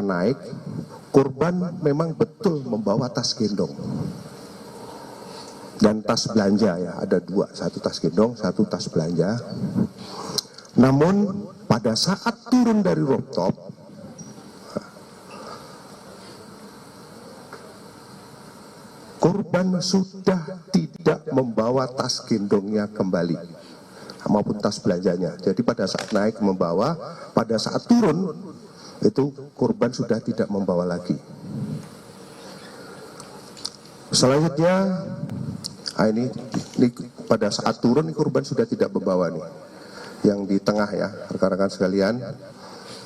naik, korban memang betul membawa tas gendong dan tas belanja ya, ada dua, satu tas gendong, satu tas belanja. Namun pada saat turun dari rooftop, korban sudah tidak membawa tas gendongnya kembali maupun tas belanjanya. Jadi pada saat naik membawa, pada saat turun itu korban sudah tidak membawa lagi. Selanjutnya, ini pada saat turun korban sudah tidak membawa nih. Yang di tengah ya, rekan-rekan sekalian.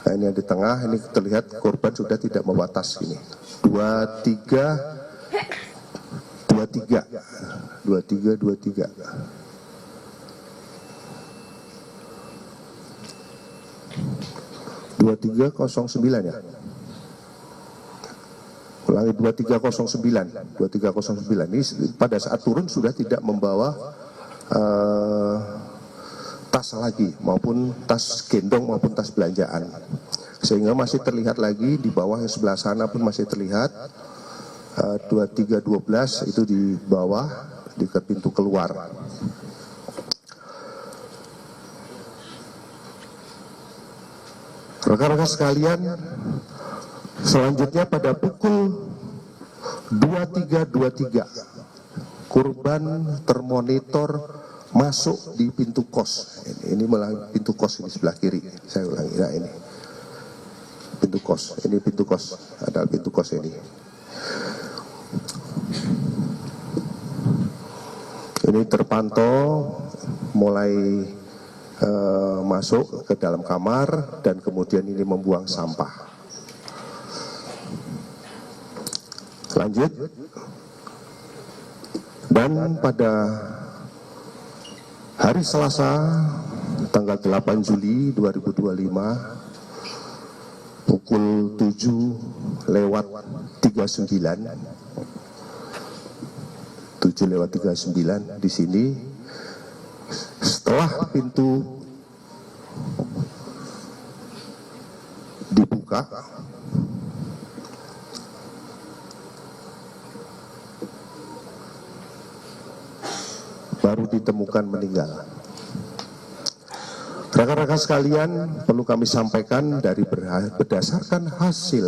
Nah, ini yang di tengah, ini terlihat korban sudah tidak membawa tas ini. 23. ya. Ulangi 2309 ini pada saat turun sudah tidak membawa tas lagi maupun tas gendong maupun tas belanjaan, sehingga masih terlihat lagi di bawah yang sebelah sana pun masih terlihat 2312 itu di bawah dekat pintu keluar. Rekan-rekan sekalian, selanjutnya pada pukul 23.23 korban termonitor masuk di pintu kos. Ini malah pintu kos ini sebelah kiri. Saya ulangi, nah ini pintu kos. Ini pintu kos, ada pintu kos ini. Ini terpantau mulai masuk ke dalam kamar dan kemudian ini membuang sampah. Lanjut. Dan pada hari Selasa tanggal 8 Juli 2025 pukul 7:39 di sini, setelah pintu dibuka, baru ditemukan meninggal. Rekan-rekan sekalian, perlu kami sampaikan dari berdasarkan hasil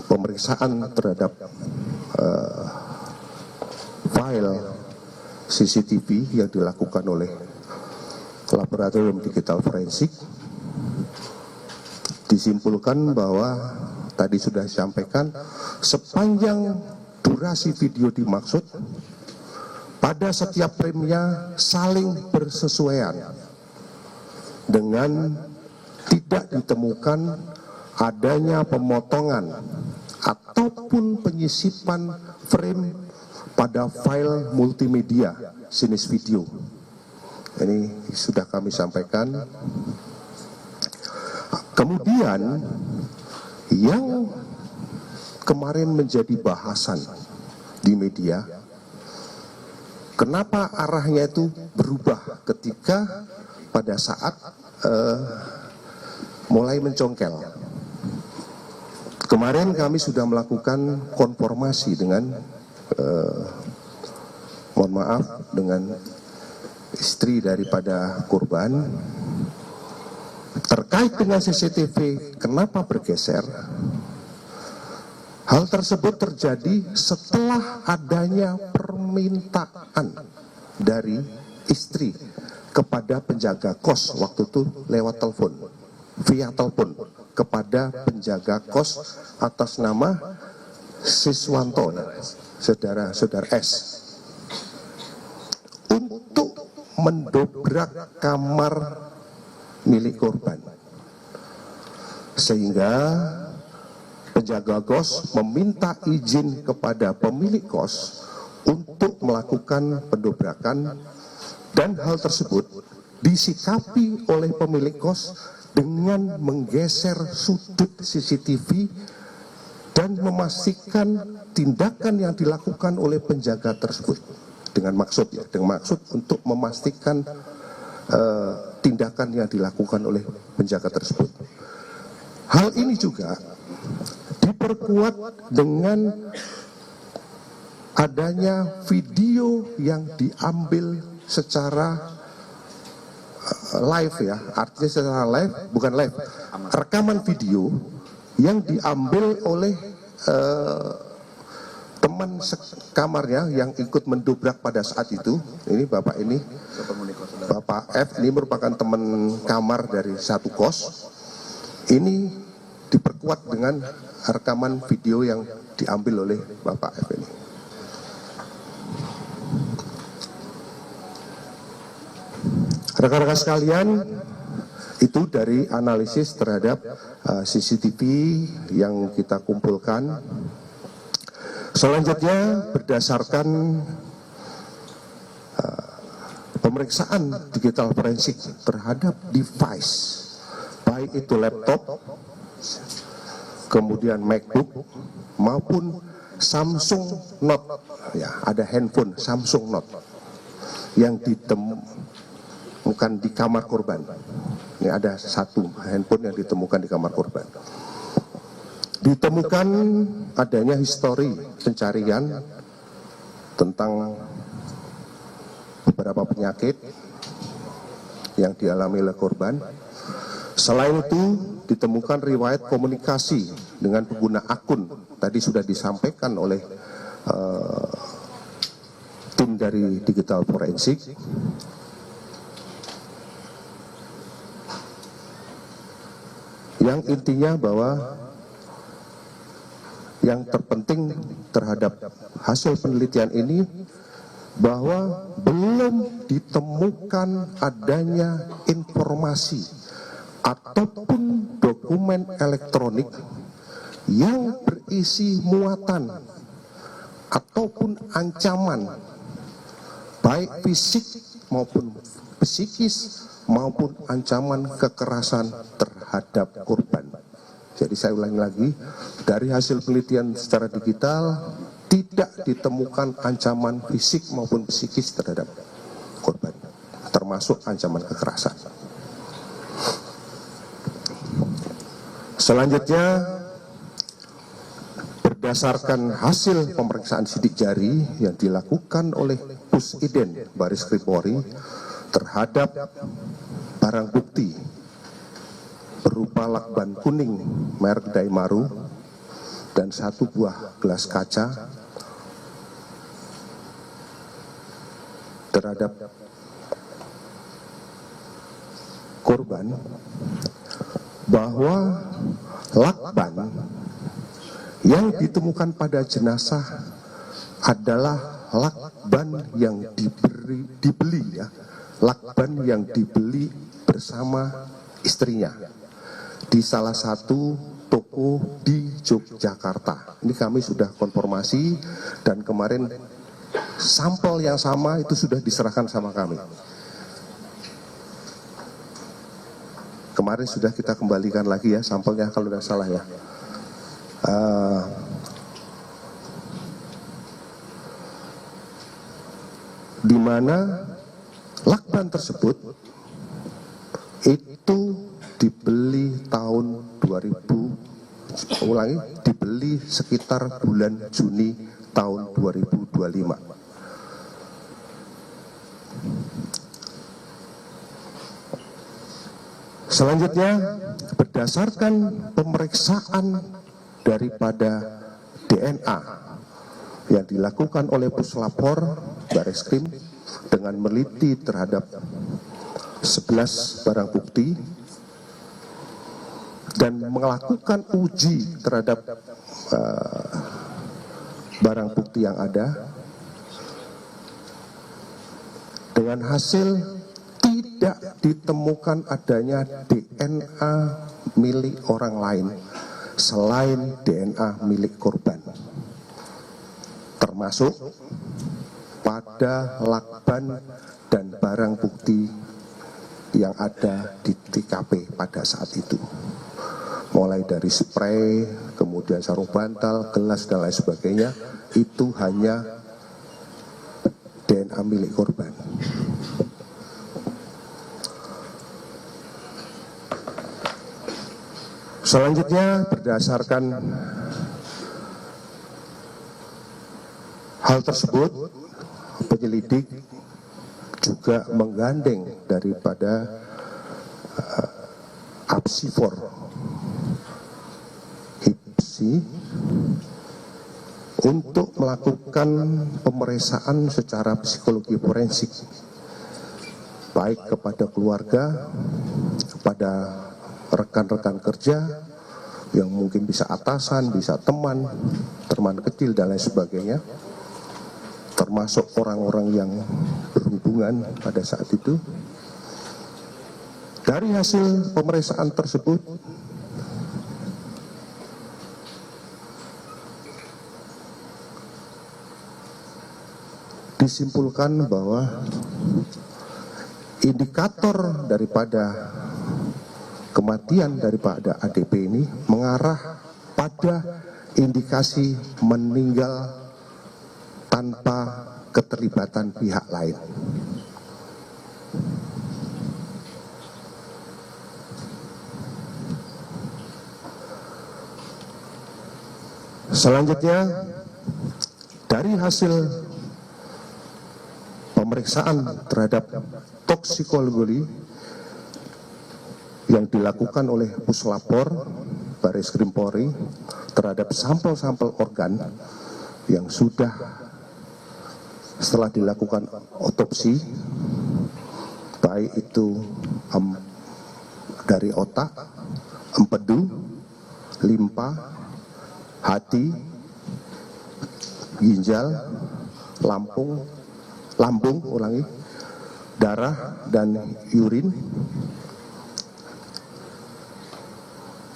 pemeriksaan terhadap file CCTV yang dilakukan oleh Laboratorium Digital Forensik, disimpulkan bahwa tadi sudah disampaikan sepanjang durasi video dimaksud pada setiap framenya saling bersesuaian dengan tidak ditemukan adanya pemotongan ataupun penyisipan frame pada file multimedia jenis video. Ini sudah kami sampaikan. Kemudian yang kemarin menjadi bahasan di media, kenapa arahnya itu berubah ketika pada saat mulai mencongkel. Kemarin kami sudah melakukan konfirmasi dengan mohon maaf dengan istri daripada korban terkait dengan CCTV kenapa bergeser. Hal tersebut terjadi setelah adanya permintaan dari istri kepada penjaga kos waktu itu lewat telepon, via telepon kepada penjaga kos atas nama Siswanto, saudara S, untuk mendobrak kamar milik korban, sehingga penjaga kos meminta izin kepada pemilik kos untuk melakukan pendobrakan, dan hal tersebut disikapi oleh pemilik kos dengan menggeser sudut CCTV dan memastikan tindakan yang dilakukan oleh penjaga tersebut dengan maksud untuk memastikan tindakan yang dilakukan oleh penjaga tersebut. Hal ini juga diperkuat dengan adanya video yang diambil secara live ya, artinya secara live, bukan live, rekaman video yang diambil oleh teman sekamarnya yang ikut mendobrak pada saat itu. Ini Bapak ini, Bapak F, ini merupakan teman kamar dari satu kos. Ini diperkuat dengan rekaman video yang diambil oleh Bapak F ini. Rekan-rekan sekalian, itu dari analisis terhadap CCTV yang kita kumpulkan. Selanjutnya berdasarkan pemeriksaan digital forensik terhadap device, baik itu laptop, kemudian MacBook maupun Samsung Note, ya ada handphone Samsung Note yang ditemukan di kamar korban. Ini ada satu handphone yang ditemukan di kamar korban. Ditemukan adanya histori pencarian tentang beberapa penyakit yang dialami oleh korban. Selain itu ditemukan riwayat komunikasi dengan pengguna akun. Tadi sudah disampaikan oleh tim dari digital forensik. Yang intinya bahwa yang terpenting terhadap hasil penelitian ini bahwa belum ditemukan adanya informasi ataupun dokumen elektronik yang berisi muatan ataupun ancaman baik fisik maupun psikis maupun ancaman kekerasan terhadap korban. Jadi saya ulangi lagi, dari hasil penelitian secara digital tidak ditemukan ancaman fisik maupun psikis terhadap korban, termasuk ancaman kekerasan. Selanjutnya, berdasarkan hasil pemeriksaan sidik jari yang dilakukan oleh Pusiden Baris Krim Polri terhadap barang bukti berupa lakban kuning merek Daimaru dan satu buah gelas kaca terhadap korban, bahwa lakban yang ditemukan pada jenazah adalah lakban yang dibeli ya, lakban yang dibeli bersama istrinya di salah satu toko di Yogyakarta. Ini kami sudah konfirmasi dan kemarin sampel yang sama itu sudah diserahkan sama kami. Kemarin sudah kita kembalikan lagi ya sampelnya kalau tidak salah ya. Di mana lakban tersebut itu dibeli tahun 2000, dibeli sekitar bulan Juni tahun 2025. Selanjutnya, berdasarkan pemeriksaan daripada DNA yang dilakukan oleh Puslapor Bareskrim dengan meliti terhadap 11 barang bukti dan melakukan uji terhadap barang bukti yang ada, dengan hasil tidak ditemukan adanya DNA milik orang lain selain DNA milik korban, termasuk pada lakban dan barang bukti yang ada di TKP pada saat itu, mulai dari spray, kemudian sarung bantal, gelas dan lain sebagainya, itu hanya DNA milik korban. Selanjutnya, berdasarkan hal tersebut, penyelidik juga menggandeng daripada Apsifor HIPSI untuk melakukan pemeriksaan secara psikologi forensik, baik kepada keluarga, kepada rekan-rekan kerja yang mungkin bisa atasan, bisa teman kecil dan lain sebagainya, termasuk orang-orang yang berhubungan pada saat itu. Dari hasil pemeriksaan tersebut, disimpulkan bahwa indikator daripada kematian daripada ADP ini mengarah pada indikasi meninggal tanpa keterlibatan pihak lain. Selanjutnya, dari hasil pemeriksaan terhadap toksikologi yang dilakukan oleh Puslapor Baris Krim Polri terhadap sampel-sampel organ yang sudah setelah dilakukan otopsi, baik itu dari otak, empedu, limpa, hati, ginjal, lambung, darah, dan urin,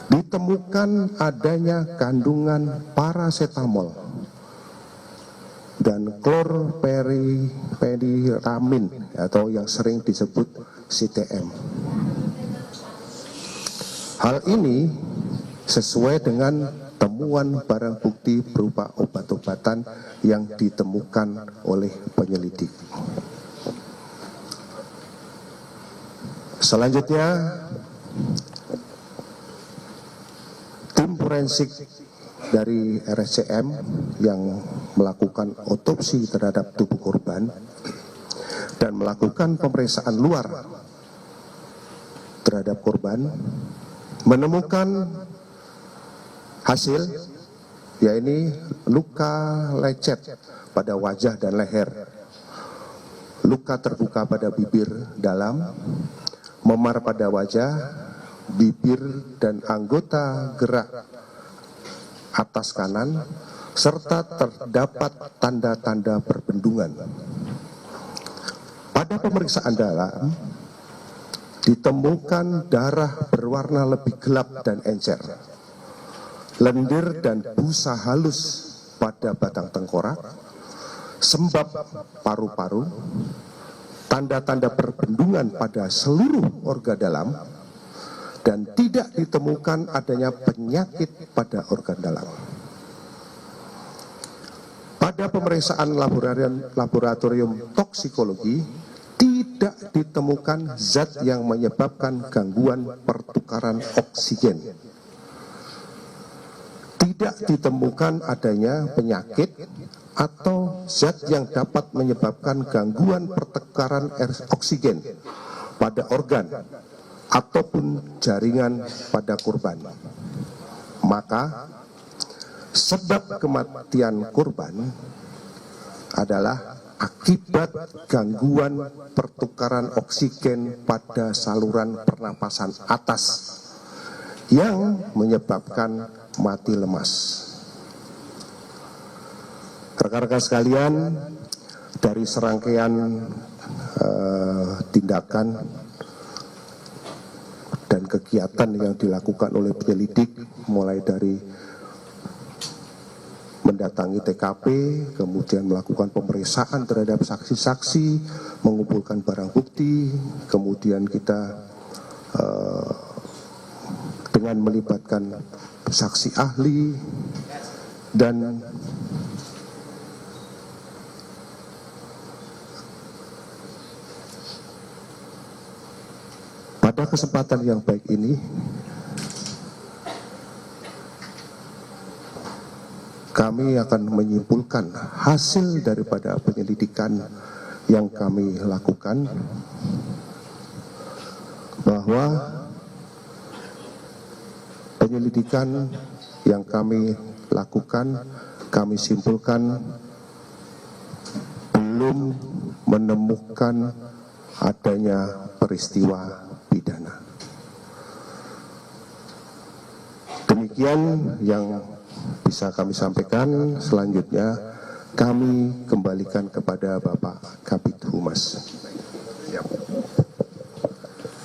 ditemukan adanya kandungan parasetamol dan klorperiphenylamin atau yang sering disebut CTM. Hal ini sesuai dengan temuan barang bukti berupa obat-obatan yang ditemukan oleh penyelidik. Selanjutnya, tim forensik dari RSCM yang melakukan otopsi terhadap tubuh korban dan melakukan pemeriksaan luar terhadap korban menemukan hasil, yaitu luka lecet pada wajah dan leher, luka terbuka pada bibir dalam, memar pada wajah, bibir dan anggota gerak atas kanan, serta terdapat tanda-tanda perbendungan. Pada pemeriksaan dalam, ditemukan darah berwarna lebih gelap dan encer, lendir dan busa halus pada batang tengkorak, sembab paru-paru, tanda-tanda perbendungan pada seluruh organ dalam, dan tidak ditemukan adanya penyakit pada organ dalam. Pada pemeriksaan laboratorium toksikologi, tidak ditemukan zat yang menyebabkan gangguan pertukaran oksigen. Tidak ditemukan adanya penyakit atau zat yang dapat menyebabkan gangguan pertukaran oksigen pada organ ataupun jaringan pada korban. Maka sebab kematian korban adalah akibat gangguan pertukaran oksigen pada saluran pernapasan atas yang menyebabkan mati lemas. Rekan-rekan sekalian, dari serangkaian tindakan dan kegiatan yang dilakukan oleh penyelidik, mulai dari mendatangi TKP, kemudian melakukan pemeriksaan terhadap saksi-saksi, mengumpulkan barang bukti, kemudian kita dengan melibatkan saksi ahli, dan pada kesempatan yang baik ini kami akan menyimpulkan hasil daripada penyelidikan yang kami lakukan bahwa penyelidikan yang kami lakukan, kami simpulkan belum menemukan adanya peristiwa pidana. Demikian yang bisa kami sampaikan. Selanjutnya kami kembalikan kepada Bapak Kabid Humas.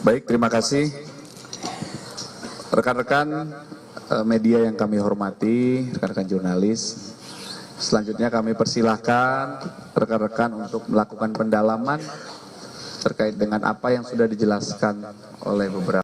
Baik, terima kasih. Rekan-rekan media yang kami hormati, rekan-rekan jurnalis. Selanjutnya kami persilahkan rekan-rekan untuk melakukan pendalaman terkait dengan apa yang sudah dijelaskan oleh beberapa